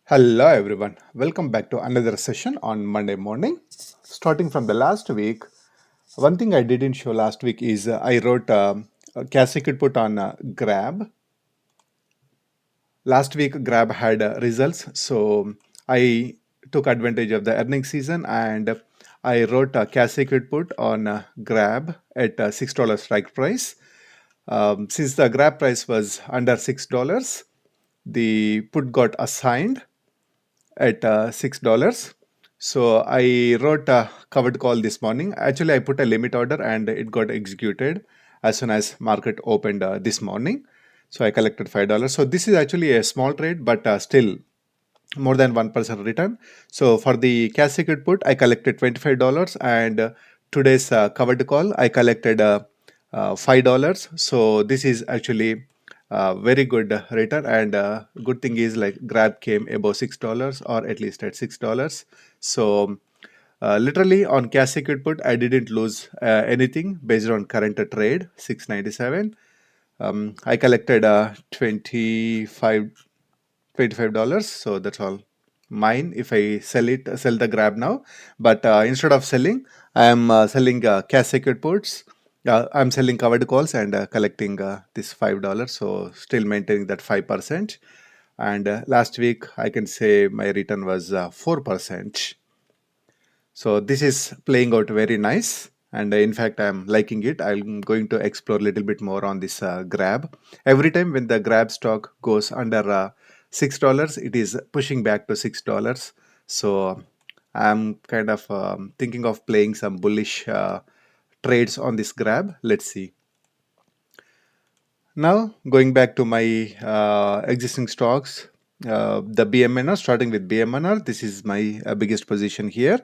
Hello everyone, welcome back to another session on Monday morning. Starting from the last week, one thing I didn't show last week is I wrote a cash-secured put on Grab. Last week, Grab had results, so I took advantage of the earnings season and I wrote a cash-secured put on Grab at $6 strike price. Since the Grab price was under $6, the put got assigned at $6. So I wrote a covered call this morning. Actually, I put a limit order and it got executed as soon as market opened this morning. So I collected $5. So this is actually a small trade, but still more than 1% return. So for the cash secured put, I collected $25, and today's covered call, I collected $5. So this is actually very good return, and good thing is like Grab came above $6 or at least at $6. So literally on cash secured put, I didn't lose anything based on current trade 697. I collected 25 $25. So that's all mine if I sell the Grab now. But instead of selling, I am selling cash secured puts. I'm selling covered calls and collecting this $5. So still maintaining that 5%. And last week, I can say my return was 4%. So this is playing out very nice. And in fact, I'm liking it. I'm going to explore a little bit more on this Grab. Every time when the Grab stock goes under $6, it is pushing back to $6. So I'm kind of thinking of playing some bullish trades on this Grab. Let's see. Now, going back to my existing stocks, the BMNR, starting with BMNR, this is my biggest position here.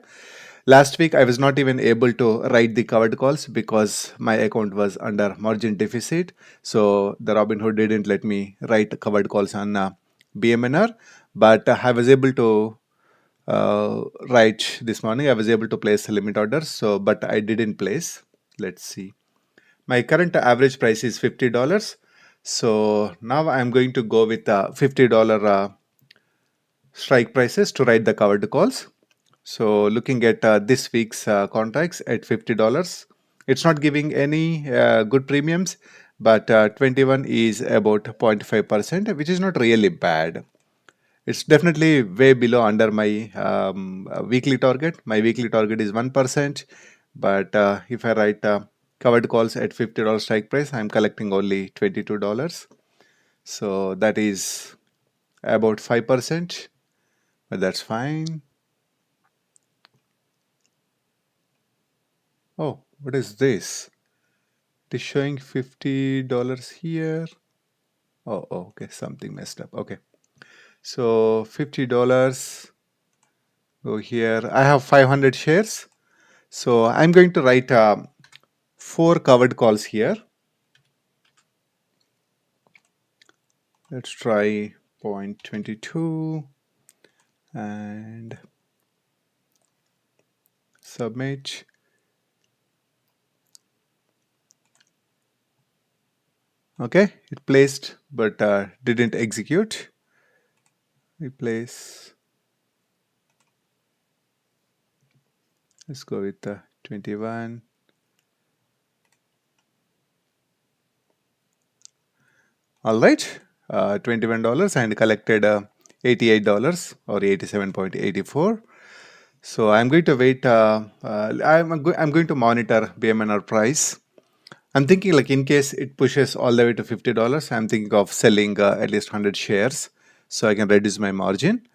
Last week, I was not even able to write the covered calls because my account was under margin deficit. So the Robinhood didn't let me write covered calls on BMNR, but I was able to write this morning. I was able to place a limit order, so but I didn't place. Let's see. My current average price is $50. So now I'm going to go with $50 strike prices to write the covered calls. So looking at this week's contracts at $50, it's not giving any good premiums, but 21 is about 0.5%, which is not really bad. It's definitely way below under my weekly target. My weekly target is 1%, but if I write covered calls at $50 strike price, I'm collecting only $22. So that is about 5%, but that's fine. Oh, what is this? It is showing $50 here. Oh, okay, something messed up. Okay, so $50 go here. I have 500 shares. So I'm going to write four covered calls here. Let's try 0.22 and submit. Okay, it placed but didn't execute. Replace. Let's go with 21. All right, $21 and collected $88 or 87.84. So I'm going to wait. I'm going to monitor BMNR price. I'm thinking like in case it pushes all the way to $50, I'm thinking of selling at least 100 shares so I can reduce my margin.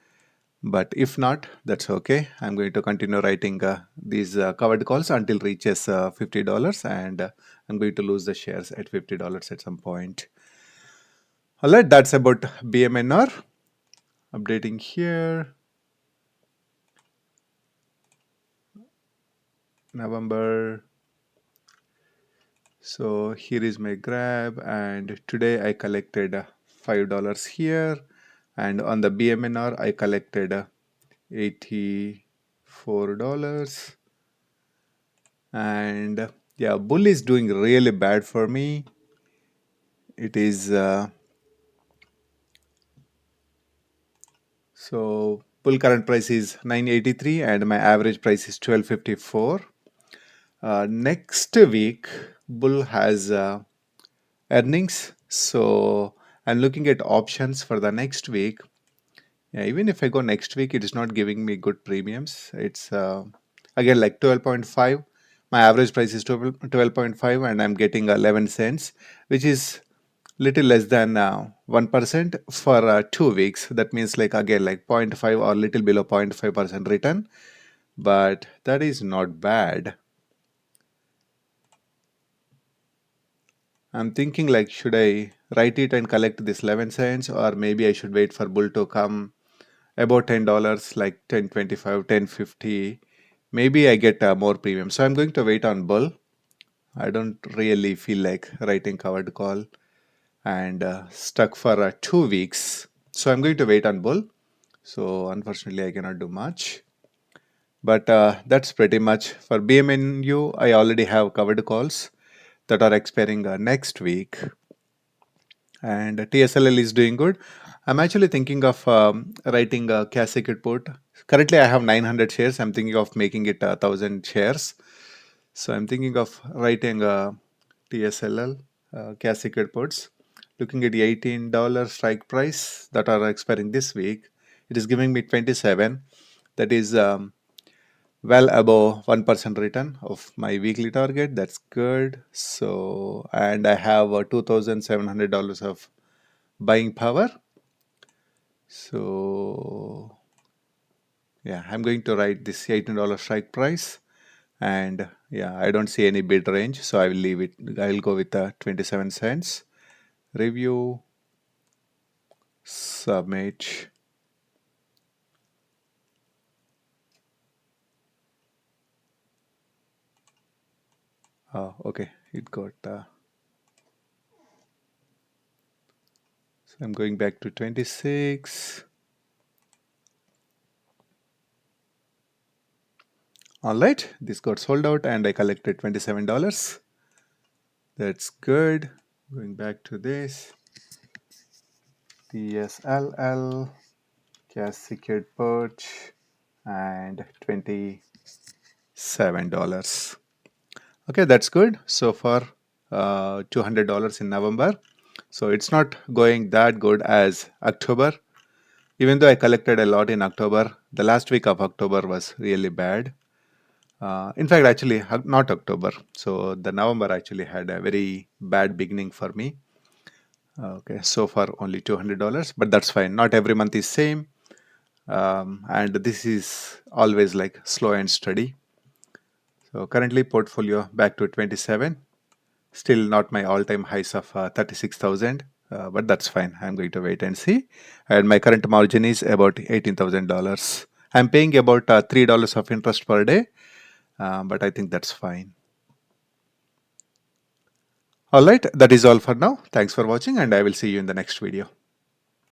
But if not, that's okay. I'm going to continue writing these covered calls until reaches $50, and I'm going to lose the shares at $50 at some point. All right, that's about BMNR. Updating here. November. So here is my Grab, and today I collected $5 here, and on the BMNR I collected $84, and yeah, bull is doing really bad for me. It is So bull current price is 983 and my average price is 1254. Next week, bull has earnings. So I'm looking at options for the next week. Yeah, even if I go next week, it is not giving me good premiums. It's again like 12.5. My average price is 12.5 and I'm getting 11 cents, which is little less than 1% for 2 weeks. That means like again like zero point 0.5 or little below 0.5% return, but that is not bad. I'm thinking like should I write it and collect this 11 cents, or maybe I should wait for bull to come about $10, like 10.25, 10.50. Maybe I get more premium. So I'm going to wait on bull. I don't really feel like writing covered call and stuck for 2 weeks. So I'm going to wait on bull. So unfortunately, I cannot do much. But that's pretty much for BMNU. I already have covered calls that are expiring next week, and TSLL is doing good. I'm actually thinking of writing a cash-secured put. Currently, I have 900 shares. I'm thinking of making it 1,000 shares. So I'm thinking of writing a TSLL cash-secured puts. Looking at the $18 strike price that are expiring this week, it is giving me 27. That is well above 1% return of my weekly target. That's good. So, and I have $2,700 of buying power. So, yeah, I'm going to write this $18 strike price. And yeah, I don't see any bid range. So I will leave it. I'll go with 27 cents. Review, submit. Oh, okay. It got. So I'm going back to 26. All right. This got sold out and I collected $27. That's good. Going back to this. TSLL Cash-Secured Put and $27. Okay, that's good. So far, $200 in November. So it's not going that good as October. Even though I collected a lot in October, the last week of October was really bad. In fact, actually, not October. So the November actually had a very bad beginning for me. Okay, so far only $200, but that's fine. Not every month is same, and this is always like slow and steady. So currently portfolio back to 27. Still not my all-time highs of 36,000, but that's fine. I'm going to wait and see. And my current margin is about $18,000. I'm paying about $3 of interest per day, but I think that's fine. All right, that is all for now. Thanks for watching, and I will see you in the next video.